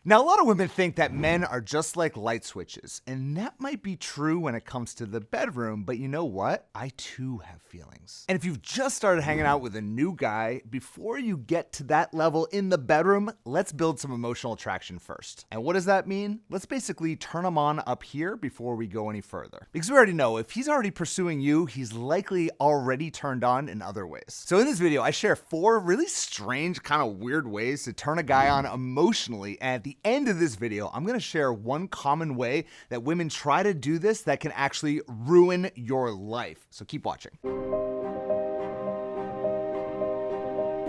Now, a lot of women think that men are just like light switches, and that might be true when it comes to the bedroom, but you know what? I too have feelings. And if you've just started hanging out with a new guy, before you get to that level in the bedroom, let's build some emotional attraction first. And what does that mean? Let's basically turn him on up here before we go any further. Because we already know if he's already pursuing you, he's likely already turned on in other ways. So in this video, I share 4 really strange, kind of weird ways to turn a guy on emotionally. And at the end of this video, I'm going to share one common way that women try to do this that can actually ruin your life. So keep watching.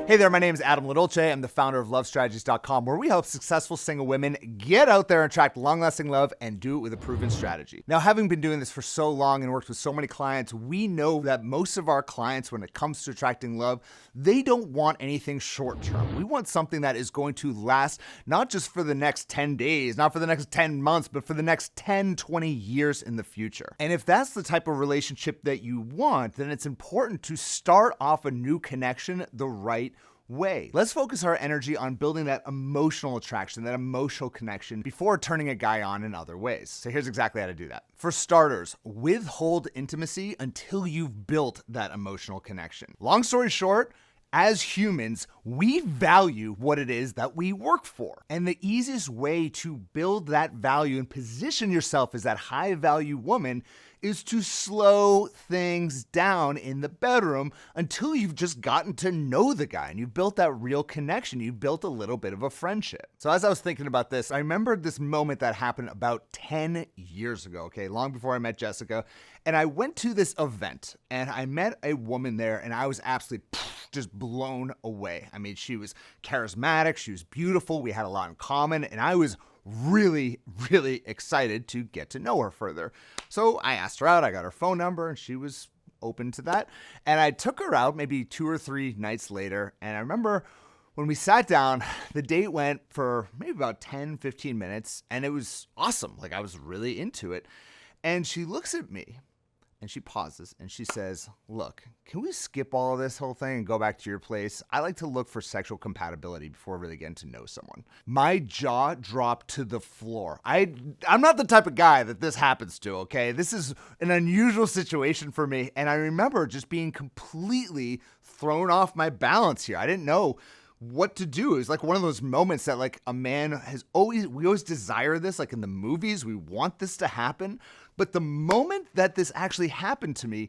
Hey there, my name is Adam LaDolce. I'm the founder of LoveStrategies.com, where we help successful single women get out there and attract long-lasting love and do it with a proven strategy. Now, having been doing this for so long and worked with so many clients, we know that most of our clients, when it comes to attracting love, they don't want anything short-term. We want something that is going to last not just for the next 10 days, not for the next 10 months, but for the next 10, 20 years in the future. And if that's the type of relationship that you want, then it's important to start off a new connection the right way. Let's focus our energy on building that emotional attraction, that emotional connection before turning a guy on in other ways. So here's exactly how to do that. For starters, withhold intimacy until you've built that emotional connection. Long story short, as humans, we value what it is that we work for. And the easiest way to build that value and position yourself as that high value woman is to slow things down in the bedroom until you've just gotten to know the guy and you've built that real connection. You've built a little bit of a friendship. So as I was thinking about this, I remembered this moment that happened about 10 years ago, okay, long before I met Jessica. And I went to this event and I met a woman there and I was absolutely just blown away. I mean, she was charismatic, she was beautiful, we had a lot in common, and I was really, really excited to get to know her further. So I asked her out, I got her phone number, and she was open to that. And I took her out maybe 2 or 3 nights later, and I remember when we sat down, the date went for maybe about 10, 15 minutes, and it was awesome. Like, I was really into it. And she looks at me, and she pauses, and she says, "Look, can we skip all of this whole thing and go back to your place? I like to look for sexual compatibility before really getting to know someone." My jaw dropped to the floor. I'm not the type of guy that this happens to, okay? This is an unusual situation for me, and I remember just being completely thrown off my balance here. I didn't know what to do. It was like one of those moments that like a man we always desire this, like in the movies, we want this to happen. But the moment that this actually happened to me,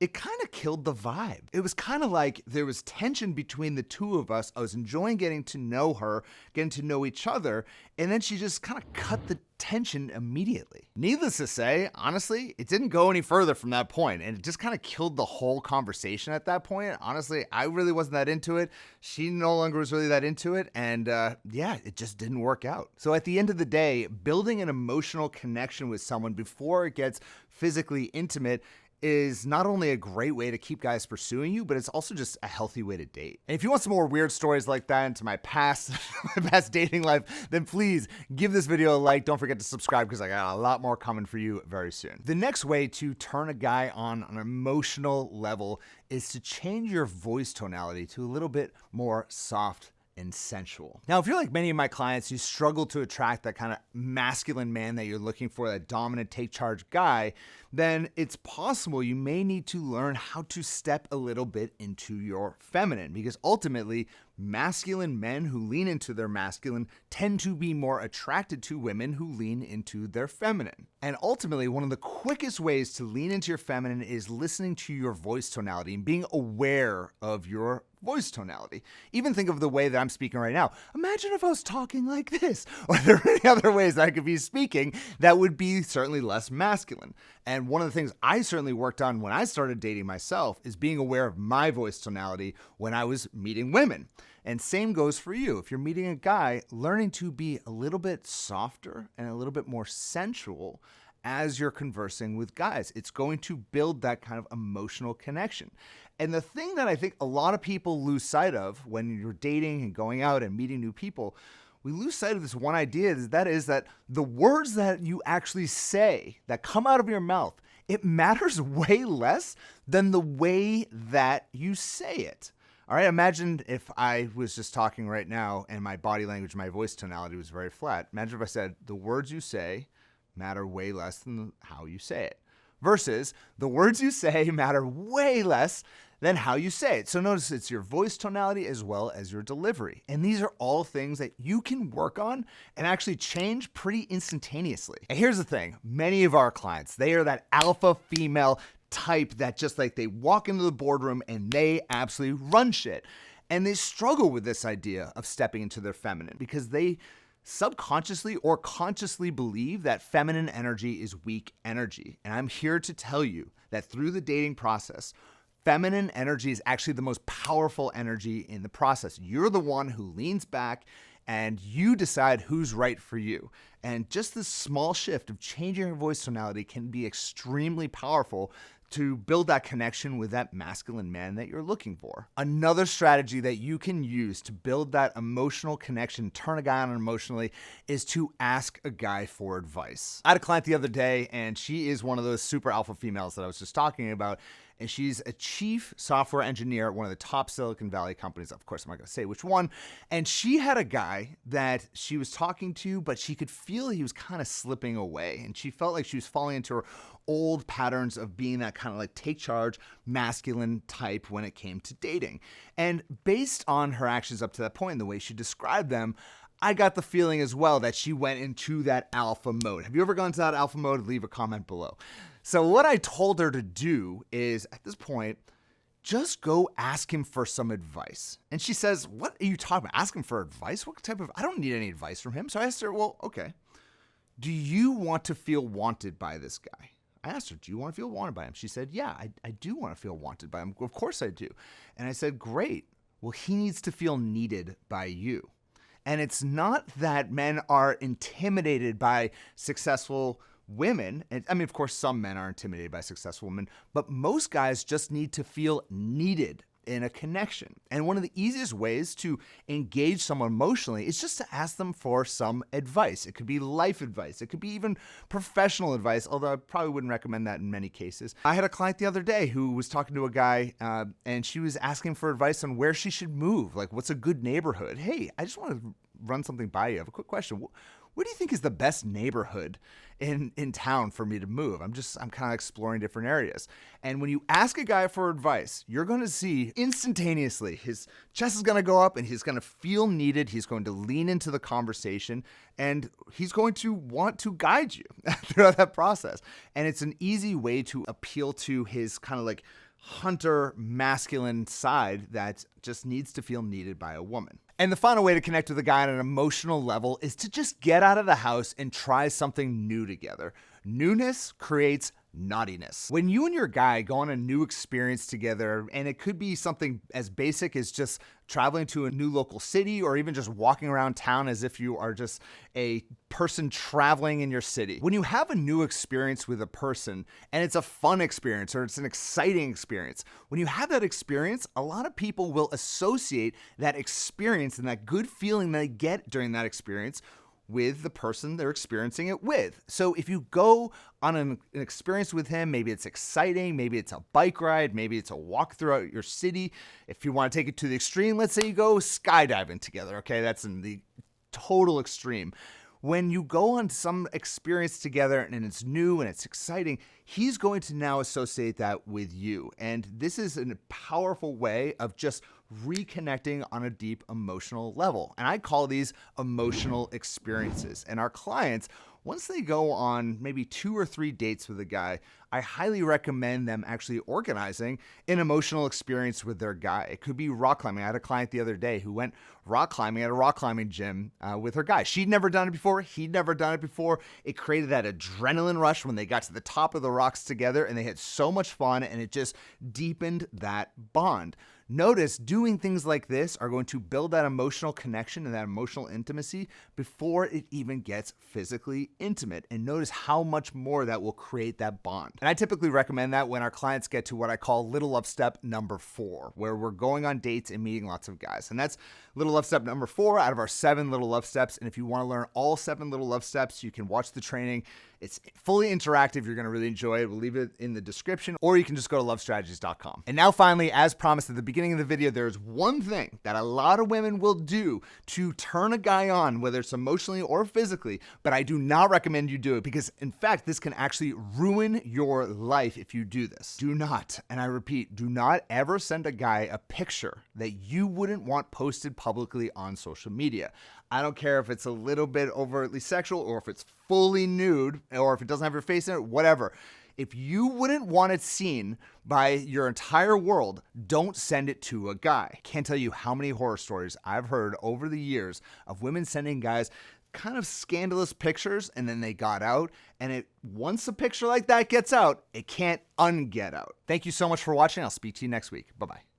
it kind of killed the vibe. It was kind of like there was tension between the two of us. I was enjoying getting to know her, getting to know each other, and then she just kind of cut the tension immediately. Needless to say, honestly, it didn't go any further from that point, and it just kind of killed the whole conversation at that point. Honestly, I really wasn't that into it. She no longer was really that into it, and yeah, it just didn't work out. So at the end of the day, building an emotional connection with someone before it gets physically intimate is not only a great way to keep guys pursuing you, but it's also just a healthy way to date. And if you want some more weird stories like that into my past dating life, then please give this video a like. Don't forget to subscribe because I got a lot more coming for you very soon. The next way to turn a guy on an emotional level is to change your voice tonality to a little bit more soft and sensual. Now, if you're like many of my clients, you struggle to attract that kind of masculine man that you're looking for, that dominant, take charge guy, then it's possible you may need to learn how to step a little bit into your feminine, because ultimately masculine men who lean into their masculine tend to be more attracted to women who lean into their feminine. And ultimately, one of the quickest ways to lean into your feminine is listening to your voice tonality and being aware of your voice tonality. Even think of the way that I'm speaking right now. Imagine if I was talking like this, or there are any other ways that I could be speaking that would be certainly less masculine. And one of the things I certainly worked on when I started dating myself is being aware of my voice tonality when I was meeting women. And same goes for you. If you're meeting a guy, learning to be a little bit softer and a little bit more sensual as you're conversing with guys. It's going to build that kind of emotional connection. And the thing that I think a lot of people lose sight of when you're dating and going out and meeting new people, we lose sight of this one idea, that is that the words that you actually say that come out of your mouth, it matters way less than the way that you say it. All right, imagine if I was just talking right now and my body language, my voice tonality was very flat. Imagine if I said, the words you say matter way less than how you say it. Versus the words you say matter way less than how you say it. So notice it's your voice tonality as well as your delivery. And these are all things that you can work on and actually change pretty instantaneously. And here's the thing, many of our clients, they are that alpha female type that just like they walk into the boardroom and they absolutely run shit. And they struggle with this idea of stepping into their feminine because they subconsciously or consciously believe that feminine energy is weak energy. And I'm here to tell you that through the dating process, feminine energy is actually the most powerful energy in the process. You're the one who leans back and you decide who's right for you. And just this small shift of changing your voice tonality can be extremely powerful to build that connection with that masculine man that you're looking for. Another strategy that you can use to build that emotional connection, turn a guy on emotionally, is to ask a guy for advice. I had a client the other day, and she is one of those super alpha females that I was just talking about. And she's a chief software engineer at one of the top Silicon Valley companies. Of course, I'm not going to say which one. And she had a guy that she was talking to, but she could feel he was kind of slipping away. And she felt like she was falling into her old patterns of being that kind of like take charge, masculine type when it came to dating. And based on her actions up to that point and the way she described them, I got the feeling as well that she went into that alpha mode. Have you ever gone to that alpha mode? Leave a comment below. So what I told her to do is, at this point, just go ask him for some advice. And she says, what are you talking about? Ask him for advice? What type of, I don't need any advice from him. So I asked her, well, okay, do you want to feel wanted by this guy? I asked her, do you want to feel wanted by him? She said, yeah, I do want to feel wanted by him. Of course I do. And I said, great. Well, he needs to feel needed by you. And it's not that men are intimidated by successful women. And I mean, of course, some men are intimidated by successful women, but most guys just need to feel needed in a connection. And one of the easiest ways to engage someone emotionally is just to ask them for some advice. It could be life advice. It could be even professional advice, although I probably wouldn't recommend that in many cases. I had a client the other day who was talking to a guy and she was asking for advice on where she should move. Like, what's a good neighborhood? Hey, I just want to run something by you. I have a quick question. What do you think is the best neighborhood in town for me to move? I'm kind of exploring different areas. And when you ask a guy for advice, you're going to see instantaneously his chest is going to go up and he's going to feel needed. He's going to lean into the conversation and he's going to want to guide you throughout that process. And it's an easy way to appeal to his kind of like hunter masculine side that just needs to feel needed by a woman. And the final way to connect with a guy on an emotional level is to just get out of the house and try something new together. Newness creates naughtiness. When you and your guy go on a new experience together, and it could be something as basic as just traveling to a new local city or even just walking around town as if you are just a person traveling in your city. When you have a new experience with a person and it's a fun experience or it's an exciting experience, when you have that experience, a lot of people will associate that experience and that good feeling they get during that experience with the person they're experiencing it with. So if you go on an experience with him, maybe it's exciting, maybe it's a bike ride, maybe it's a walk throughout your city. If you want to take it to the extreme, let's say you go skydiving together, okay? That's in the total extreme. When you go on some experience together and it's new and it's exciting, he's going to now associate that with you. And this is a powerful way of just reconnecting on a deep emotional level. And I call these emotional experiences. And our clients, once they go on maybe 2 or 3 dates with a guy, I highly recommend them actually organizing an emotional experience with their guy. It could be rock climbing. I had a client the other day who went rock climbing at a rock climbing gym with her guy. She'd never done it before. He'd never done it before. It created that adrenaline rush when they got to the top of the rocks together and they had so much fun and it just deepened that bond. Notice doing things like this are going to build that emotional connection and that emotional intimacy before it even gets physically intimate. And notice how much more that will create that bond. And I typically recommend that when our clients get to what I call little love step number 4, where we're going on dates and meeting lots of guys. And that's little love step number 4 out of our 7 little love steps. And if you want to learn all 7 little love steps, you can watch the training. It's fully interactive. You're going to really enjoy it. We'll leave it in the description, or you can just go to lovestrategies.com. And now finally, as promised at the beginning beginning of the video, there's one thing that a lot of women will do to turn a guy on, whether it's emotionally or physically, but I do not recommend you do it because, in fact, this can actually ruin your life if you do this. Do not, and I repeat, do not ever send a guy a picture that you wouldn't want posted publicly on social media. I don't care if it's a little bit overtly sexual or if it's fully nude or if it doesn't have your face in it, whatever. If you wouldn't want it seen by your entire world, don't send it to a guy. Can't tell you how many horror stories I've heard over the years of women sending guys kind of scandalous pictures and then they got out, and once a picture like that gets out, it can't unget out. Thank you so much for watching. I'll speak to you next week. Bye-bye.